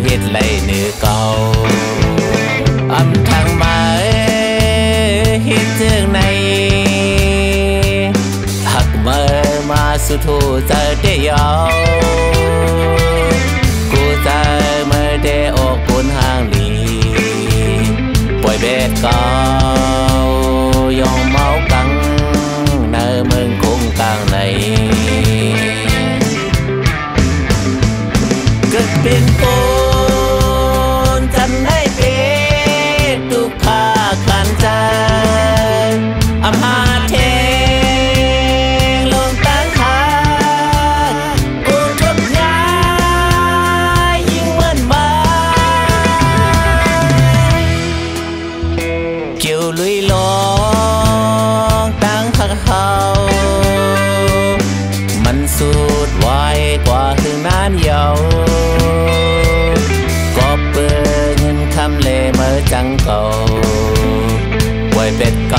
เฮ็ดไรเนื้อเก่าทางมาเฮ็ดเรื่องในหักมาสุดหูจะได้ยาวกูจะมาได้ออกบนห้างลีปล่อยเบ็ดเก่ายอมเมากังเนื้อเมืองคงกลางในเกิดเป็นคนจันได้เป็นทุกภาคขันใจอำหาเทงลงตั้งหากูทุกยายยิ่งเหมือนมาเกี่ยวลุยลองตั้งหักเฮามันสุดไวกว่าถึงนานยาวก็เปิดเงินคำเลเมื่อจังเก่าไว้เป็ดเก่า